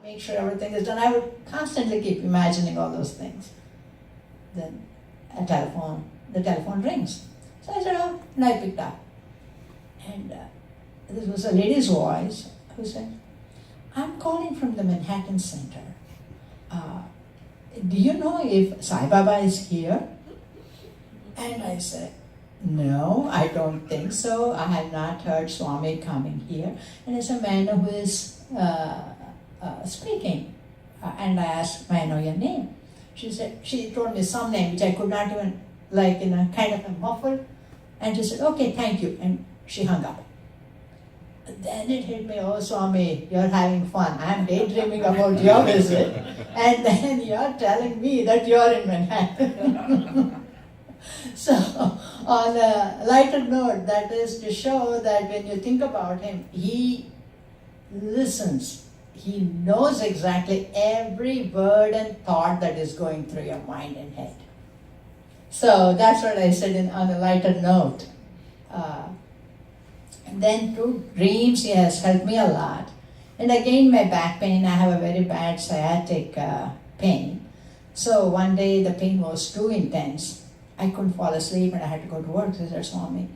make sure everything is done. I would constantly keep imagining all those things. Then the telephone rings. So I said, oh, and I picked up. And this was a lady's voice who said, I'm calling from the Manhattan Center. Do you know if Sai Baba is here? And I said, no, I don't think so. I have not heard Swami coming here. And it's a man who is speaking. And I asked, may I know your name? She told me some name which I could not even, like in a kind of a muffled. And she said, okay, thank you. And she hung up. Then it hit me, oh Swami, you're having fun. I'm daydreaming about your visit. And then you're telling me that you're in Manhattan. So, on a lighter note, that is to show that when you think about him, he listens. He knows exactly every word and thought that is going through your mind and head. So that's what I said on a lighter note. And then through dreams, he has helped me a lot. And again, my back pain, I have a very bad sciatic pain. So one day the pain was too intense. I couldn't fall asleep and I had to go to work. I said, Swami,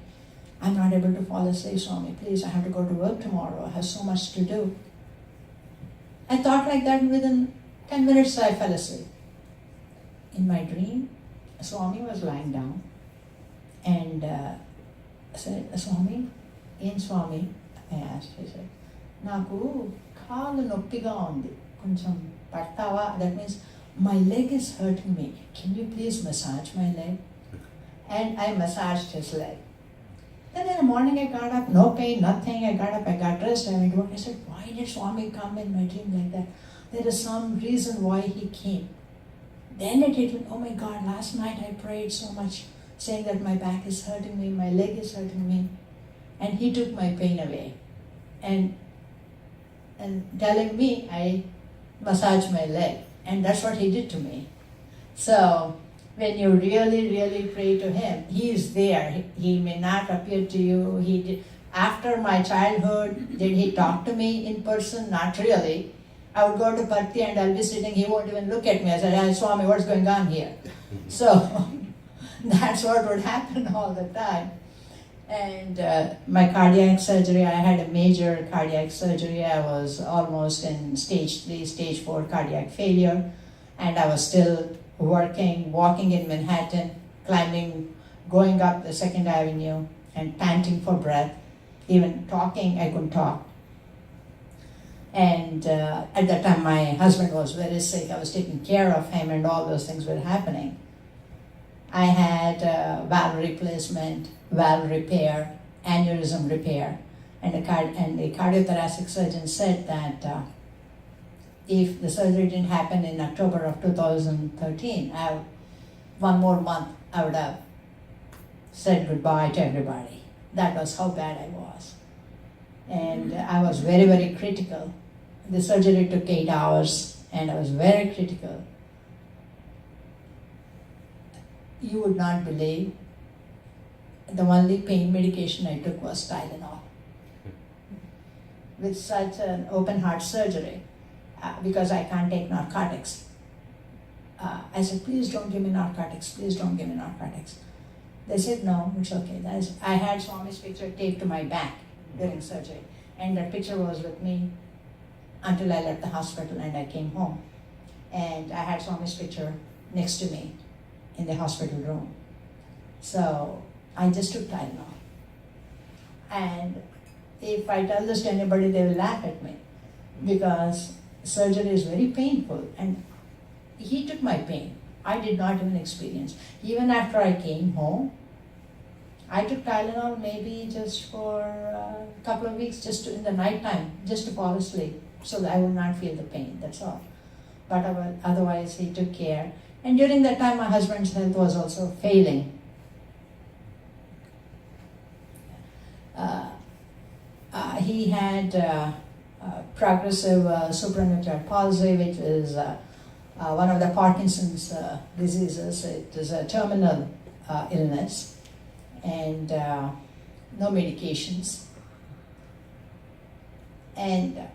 I'm not able to fall asleep, Swami. Please, I have to go to work tomorrow. I have so much to do. I thought like that, within 10 minutes I fell asleep. In my dream, Swami was lying down and said, Swami, in Swami, I asked, he said, Naku kaalu noppiga undi, koncham pattava, that means my leg is hurting me. Can you please massage my leg? And I massaged his leg. Then in the morning I got up, no pain, nothing. I got up, I got dressed, I went to work. I said, why did Swami come in my dream like that? There is some reason why he came. Then it hit me, oh my God, last night I prayed so much, saying that my back is hurting me, my leg is hurting me. And he took my pain away. And telling me I massage my leg. And that's what he did to me. So when you really, really pray to him, he is there. He may not appear to you. After my childhood, did he talk to me in person? Not really. I would go to Parthi and I'll be sitting, he won't even look at me. I said, hey, Swami, what's going on here? So that's what would happen all the time. And my cardiac surgery, I had a major cardiac surgery. I was almost in stage 3, stage 4 cardiac failure. And I was still working, walking in Manhattan, climbing, going up the 2nd Avenue and panting for breath. Even talking, I couldn't talk. And at that time, my husband was very sick. I was taking care of him and all those things were happening. I had valve replacement, valve repair, aneurysm repair, and the cardiothoracic surgeon said that if the surgery didn't happen in October of 2013, one more month, I would have said goodbye to everybody. That was how bad I was. And I was very, very critical. The surgery took 8 hours, and I was very critical. You would not believe, the only pain medication I took was Tylenol. With such an open heart surgery, because I can't take narcotics. I said, please don't give me narcotics, please don't give me narcotics. They said, no, it's okay. I had Swami's picture taped to my back during surgery, and that picture was with me until I left the hospital and I came home. And I had Swami's picture next to me in the hospital room. So I just took Tylenol. And if I tell this to anybody, they will laugh at me because surgery is very painful. And he took my pain. I did not even experience. Even after I came home, I took Tylenol maybe just for a couple of weeks, just in the night time, just to fall asleep, so that I would not feel the pain, that's all. But otherwise, he took care. And during that time, my husband's health was also failing. He had progressive supranuclear palsy, which is one of the Parkinson's diseases. It is a terminal illness, and no medications. And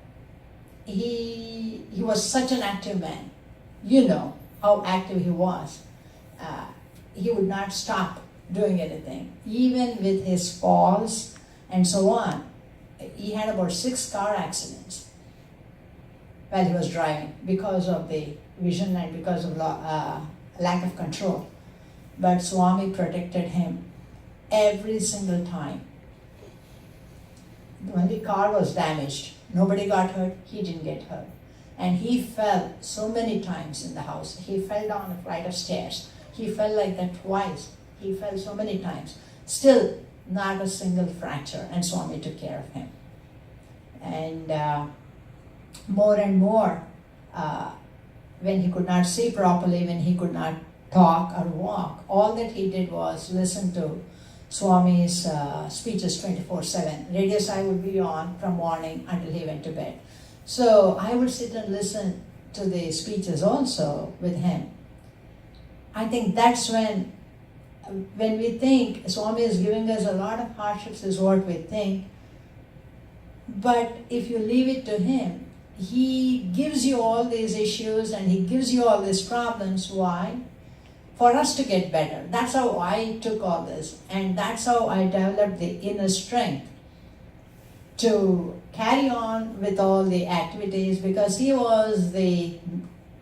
he was such an active man. You know how active he was. He would not stop doing anything. Even with his falls and so on, he had about 6 car accidents while he was driving because of the vision and because of lack of control. But Swami protected him every single time. When the car was damaged, nobody got hurt, he didn't get hurt. And he fell so many times in the house. He fell down a flight of stairs. He fell like that twice. He fell so many times. Still, not a single fracture, and Swami took care of him. And more and more, when he could not see properly, when he could not talk or walk, all that he did was listen to Swami's speeches 24/7. Radio Sai would be on from morning until he went to bed. So I would sit and listen to the speeches also with him. I think that's when we think Swami is giving us a lot of hardships is what we think. But if you leave it to him, he gives you all these issues and he gives you all these problems. Why? For us to get better. That's how I took all this. And that's how I developed the inner strength to carry on with all the activities, because he was the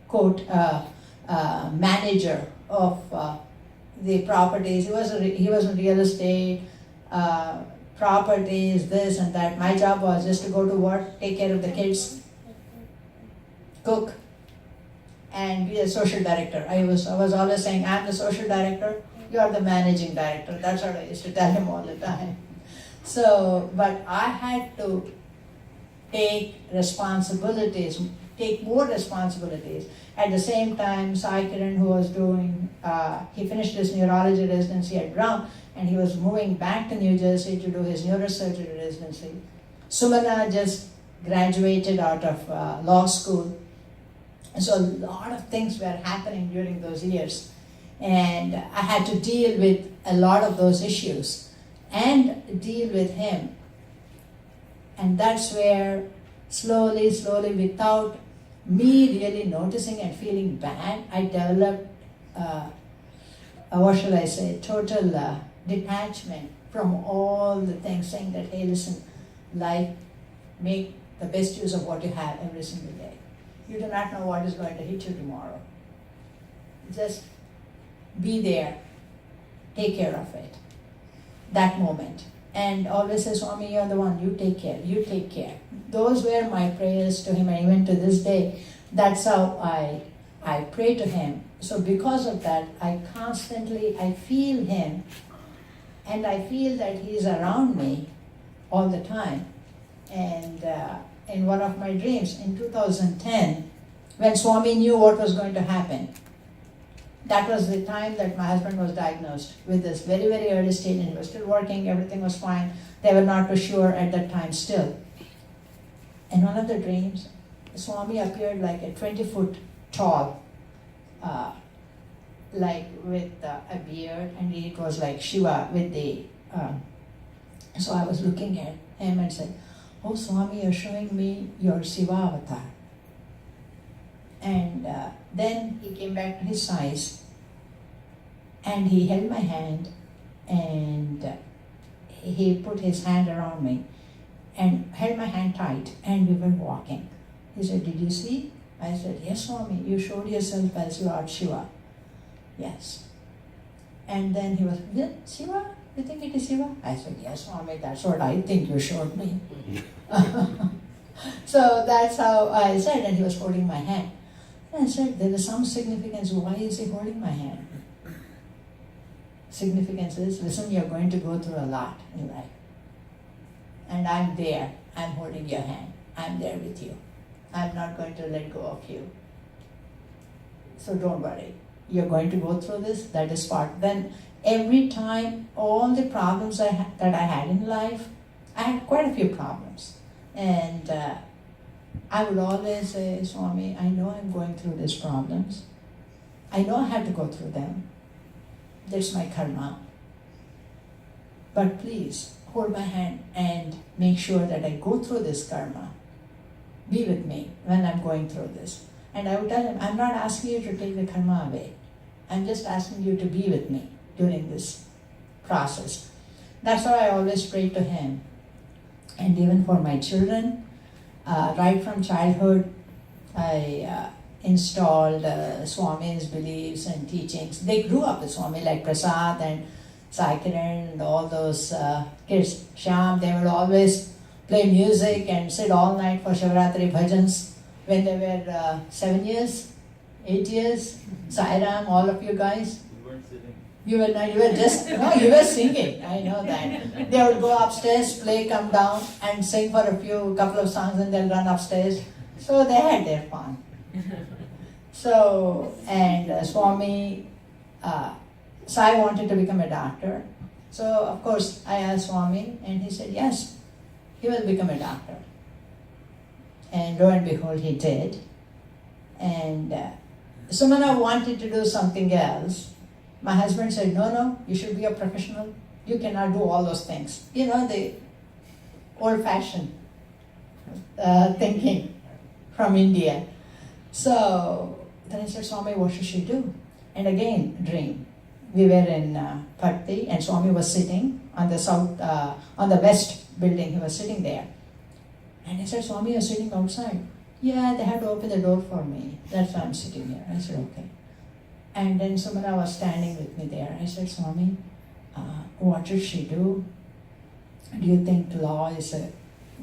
quote manager of the properties. He was in real estate, properties, this and that. My job was just to go to work, take care of the kids, cook, and be a social director. I was always saying, I'm the social director, you are the managing director. That's what I used to tell him all the time. So, but I had to take more responsibilities. At the same time, Sai Kiran, who was doing, he finished his neurology residency at Ram, and he was moving back to New Jersey to do his neurosurgery residency. Sumana just graduated out of law school. And so a lot of things were happening during those years. And I had to deal with a lot of those issues and deal with him. And that's where slowly, without me really noticing and feeling bad, I developed, what shall I say, total detachment from all the things, saying that, hey, listen, life, make the best use of what you have every single day. You do not know what is going to hit you tomorrow. Just be there, take care of it, that moment. And always say, Swami, you're the one, you take care. Those were my prayers to him, and even to this day, that's how I pray to him. So because of that, I feel him, and I feel that he's around me all the time. And in one of my dreams, in 2010, when Swami knew what was going to happen, that was the time that my husband was diagnosed with this very, very early stage, and he was still working, everything was fine. They were not too sure at that time still. In one of the dreams, Swami appeared like a 20-foot tall, like with a beard, and it was like Shiva with the, so I was looking at him and said, oh Swami, you're showing me your Shiva avatar. And then he came back to his size, and he held my hand, and he put his hand around me and held my hand tight, and we were walking. He said, did you see? I said, yes, Swami, you showed yourself as Lord Shiva. Yes. And then he was, yeah, Shiva? You think it is Shiva? I said, yes, Swami, that's what I think you showed me. So that's how I said, and he was holding my hand. And I said, there is some significance. Why is he holding my hand? Significance is, listen, you're going to go through a lot in life. And I'm there. I'm holding your hand. I'm there with you. I'm not going to let go of you. So don't worry. You're going to go through this. That is part. Then every time, all the problems that I had in life, I had quite a few problems. And I would always say, Swami, I know I'm going through these problems. I know I have to go through them. That's my karma. But please, hold my hand and make sure that I go through this karma be with me when I'm going through this. And I would tell him, I'm not asking you to take the karma away. I'm just asking you to be with me during this process. That's why I always pray to him. And even for my children, right from childhood, I installed Swami's beliefs and teachings. They grew up with Swami, like Prasad and Sai and all those kids. Shyam, they would always play music and sit all night for Shivratri bhajans when they were 7 years, 8 years. Sai Ram, all of you guys. We weren't sitting. You were not, you were just, no, you were singing, I know that. They would go upstairs, play, come down and sing for couple of songs and then run upstairs. So they had their fun. So, and Swami, Sai wanted to become a doctor. So, of course, I asked Swami and he said, yes, he will become a doctor. And lo and behold, he did. And Sumana wanted to do something else. My husband said, no, you should be a professional. You cannot do all those things. You know, the old-fashioned thinking from India. So then I said, Swami, what should she do? And again, dream. We were in Patti and Swami was sitting on the on the west building. He was sitting there. And I said, Swami, you're sitting outside. Yeah, they had to open the door for me. That's why I'm sitting here. I said, okay. And then Sumana was standing with me there. I said, Swami, what should she do? Do you think law is a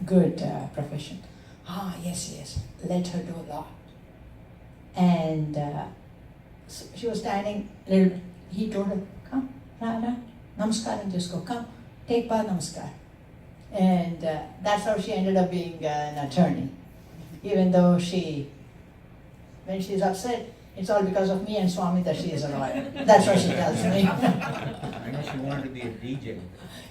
good profession? Yes, let her do law. And so she was standing, he told her, come, Rana, namaskaram jisko, come, take pa namaskar. And that's how she ended up being an attorney. Even though when she's upset, it's all because of me and Swami that she is a lawyer. That's what she tells me. I know she wanted to be a DJ.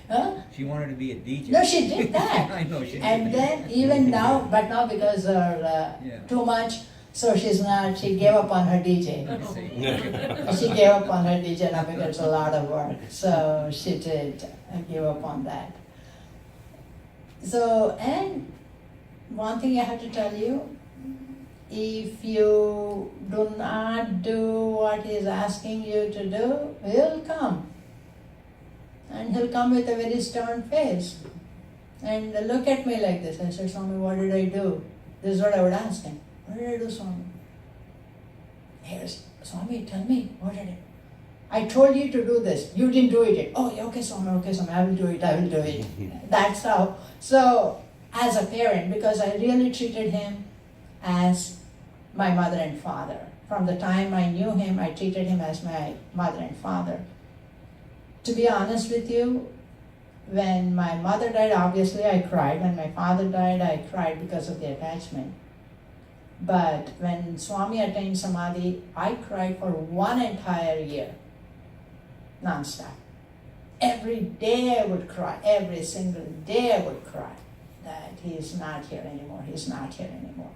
Huh? She wanted to be a DJ. No, she did that. I know she did. And then even now, but now because of too much, so she gave up on her DJ. She gave up on her DJ now because it's a lot of work. So she did give up on that. So, and one thing I have to tell you, if you do not do what he is asking you to do, he'll come. And he'll come with a very stern face. And look at me like this. I said, Swami, what did I do? This is what I would ask him. What did I do, Swami? Here's, Swami, tell me, what did I told you to do this. You didn't do it yet. Oh, yeah, okay, Swami, I will do it. That's how. So, as a parent, because I really treated him as my mother and father. From the time I knew him, I treated him as my mother and father. To be honest with you, when my mother died, obviously I cried. When my father died, I cried because of the attachment. But when Swami attained Samadhi, I cried for 1 entire year, non-stop. Every day I would cry, every single day I would cry that he is not here anymore, he is not here anymore.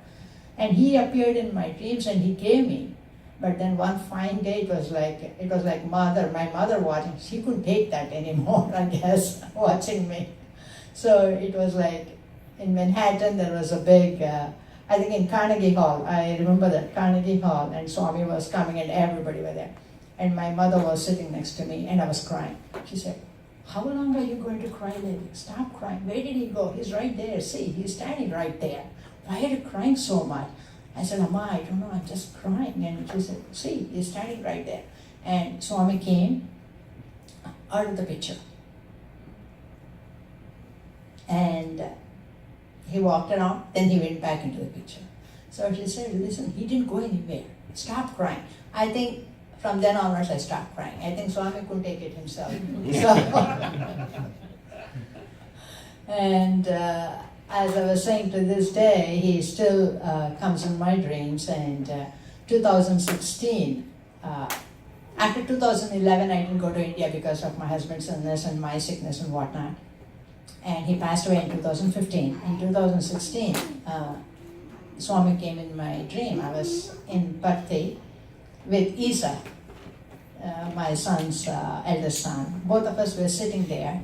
And he appeared in my dreams and he gave me. But then one fine day it was like my mother watching, she couldn't take that anymore, I guess, watching me. So it was like in Manhattan there was a big, I think in Carnegie Hall, I remember that, Carnegie Hall, and Swami was coming and everybody were there. And my mother was sitting next to me and I was crying. She said, how long are you going to cry, lady? Stop crying. Where did he go? He's right there. See, he's standing right there. Why are you crying so much? I said, Amma, I don't know, I'm just crying. And she said, see, he's standing right there. And Swami came out of the picture. And he walked around, then he went back into the picture. So she said, listen, he didn't go anywhere. Stop crying. I think from then onwards I stopped crying. I think Swami couldn't take it himself. And as I was saying, to this day, he still comes in my dreams. And 2016, after 2011, I didn't go to India because of my husband's illness and my sickness and whatnot. And he passed away in 2015. In 2016, Swami came in my dream. I was in Patti with Isa, my son's eldest son. Both of us were sitting there.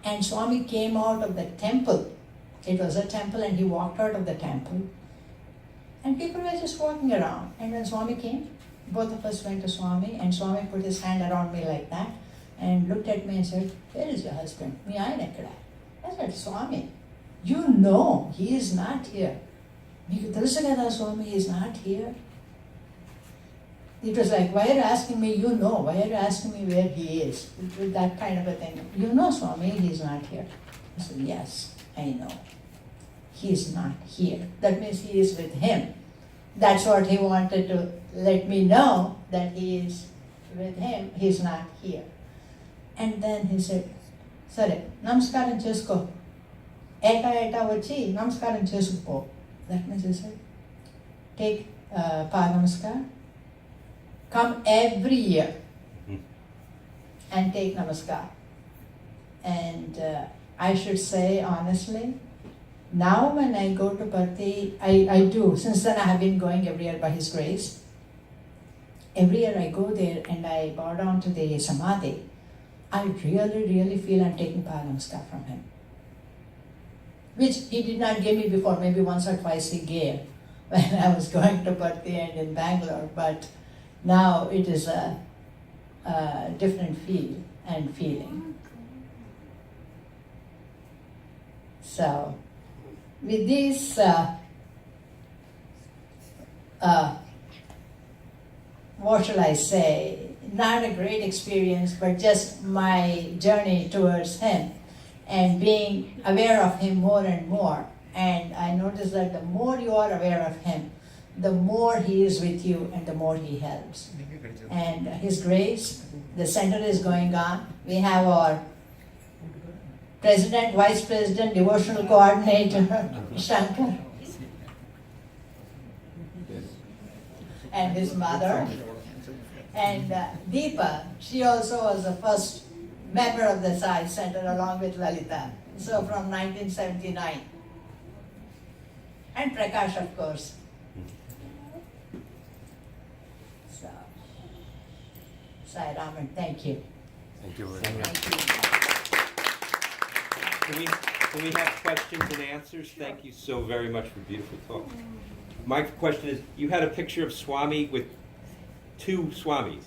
And Swami came out of the temple It was a temple, and he walked out of the temple. And people were just walking around. And when Swami came, both of us went to Swami, and Swami put his hand around me like that and looked at me and said, "Where is your husband?" I said, "Swami, you know he is not here." "Meeku telusu kada, Swami, he is not here." It was like, "Why are you asking me? You know. Why are you asking me where he is?" That kind of a thing. "You know, Swami, he is not here." I said, "Yes, I know. He is not here." That means he is with him. That's what he wanted to let me know, that he is with him, he is not here. And then he said, "Sare, namaskaram chesko. Eta vachi namaskaram chesuko." That means he said, "Take pa namaskar, come every year and take namaskar." And I should say honestly, now when I go to Parthi, I do. Since then I have been going every year by His grace. Every year I go there and I bow down to the Samadhi. I really feel I'm taking Namaskar from him. Which he did not give me before, maybe once or twice he gave when I was going to Parthi and in Bangalore. But now it is a different feel and feeling. So, with this what shall I say, not a great experience, but just my journey towards him and being aware of him more and more. And I noticed that the more you are aware of him, the more he is with you and the more he helps. And his grace, the center is going on. We have our President, Vice President, Devotional Coordinator, Shankar, and his mother. And Deepa, she also was the first member of the Sai Center along with Lalita. So from 1979. And Prakash, of course. So, Sai Ram, and thank you. Thank you very much. Thank you. Can we have questions and answers? Thank you so very much for beautiful talk. My question is, you had a picture of Swami with two Swamis.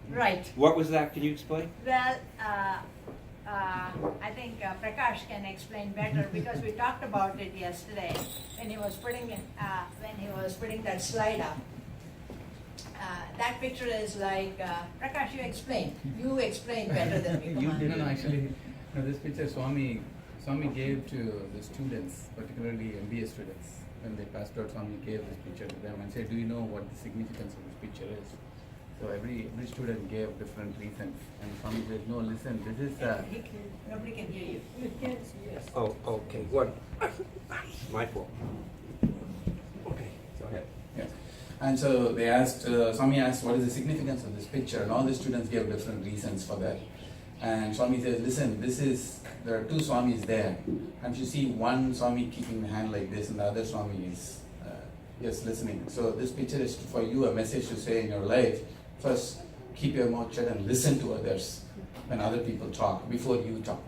Right. What was that? Can you explain? Well, I think Prakash can explain better because we talked about it yesterday when he was putting that slide up. That picture is like Prakash. You explain. You explain better than me. Come on. No, actually, this picture Swami gave to the students, particularly MBA students. When they passed out, Swami gave this picture to them and said, "Do you know what the significance of this picture is?" So every student gave different reasons. And Swami said, "No, listen, this is..." Nobody can hear you. Yes. Oh, okay. What? My fault. Okay, go ahead. Yes. And so they asked, Swami asked, "What is the significance of this picture?" And all the students gave different reasons for that. And Swami says, "Listen, there are two Swamis there. And you see one Swami keeping the hand like this and the other Swami is just listening. So this picture is for you, a message to say in your life. First, keep your mouth shut and listen to others when other people talk before you talk."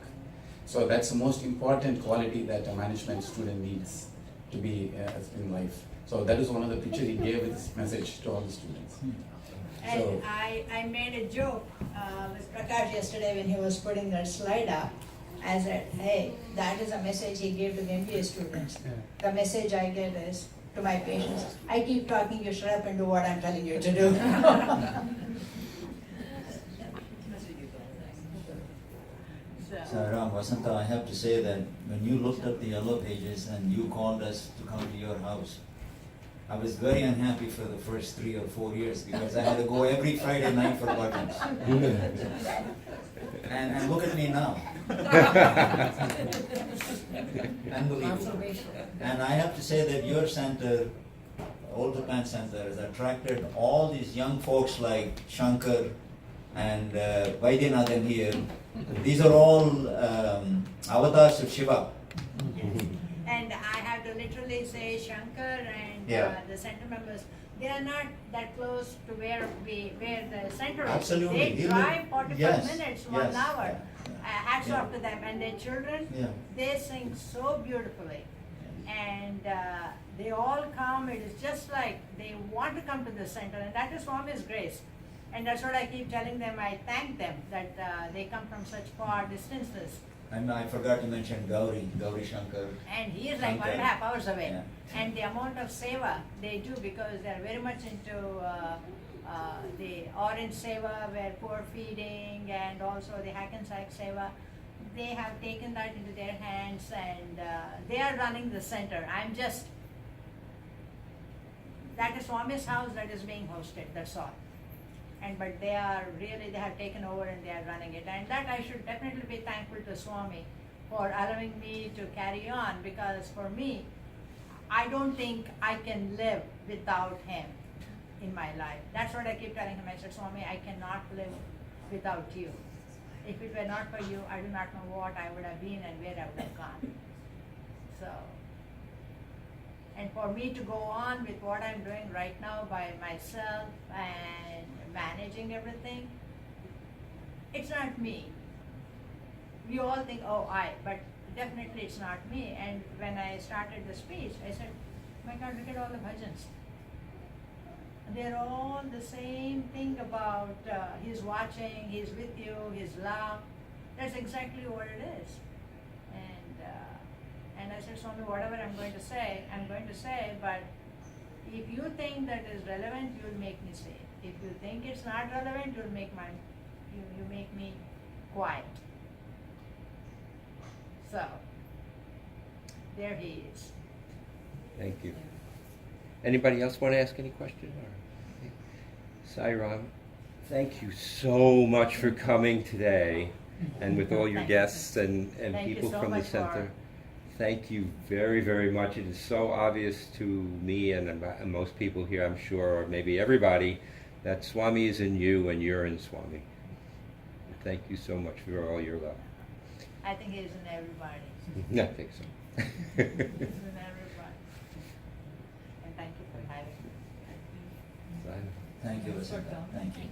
So that's the most important quality that a management student needs to be in life. So that is one of the pictures he gave with this message to all the students. And So, I made a joke with Prakash yesterday when he was putting that slide up. I said, "Hey, that is a message he gave to the MBA students. The message I get is to my patients, I keep talking, you shut up and do what I'm telling you to do." Sai Ram, Vasantha, I have to say that when you looked at the yellow pages and you called us to come to your house, I was very unhappy for the first 3 or 4 years because I had to go every Friday night for buttons. And look at me now. Unbelievable. And I have to say that your center, Old Tappan Center, has attracted all these young folks like Shankar and Vaidyanathan here. These are all avatars of Shiva. And I have to literally say Shankar and Yeah. the center members, they are not that close to where the center is. Absolutely. They Even- drive 45 yes, minutes, yes, 1 hour. yeah, Hats yeah. off to them. And their children, Yeah. they sing so beautifully. And they all come, it is just like they want to come to the center, and that is Swami's grace. And that's what I keep telling them. I thank them that they come from such far distances. And I forgot to mention Gauri Shankar. And he is like Shankar. 1.5 hours away. Yeah. And the amount of seva they do, because they are very much into the orange seva, where poor feeding, and also the Hackensack seva. They have taken that into their hands, and they are running the center. That is Swami's house that is being hosted, that's all. But they have taken over and they are running it. And that I should definitely be thankful to Swami for allowing me to carry on, because for me, I don't think I can live without him in my life. That's what I keep telling him. I said, Swami, I cannot live without you. If it were not for you, I do not know what I would have been and where I would have gone. So, and for me to go on with what I'm doing right now by myself and managing everything, it's not me. We all think, oh, but definitely it's not me. And when I started the speech, I said, my God, look at all the bhajans. They're all the same thing about he's watching, he's with you, his love. That's exactly what it is. And I said, Swami, whatever I'm going to say, but if you think that is relevant, you'll make me say it. If you think it's not relevant, you'll make you make me quiet. So, there he is. Thank you. Anybody else want to ask any question? Sai Ram, thank you so much for coming today, and with all your Thank guests and Thank you people so from the much center. for- Thank you very, very much. It is so obvious to me and most people here, I'm sure, or maybe everybody, that Swami is in you and you're in Swami. Thank you so much for all your love. I think he's in everybody. I think so. He's in everybody. And thank you for having me. Thank you, Vasantha. Thank you.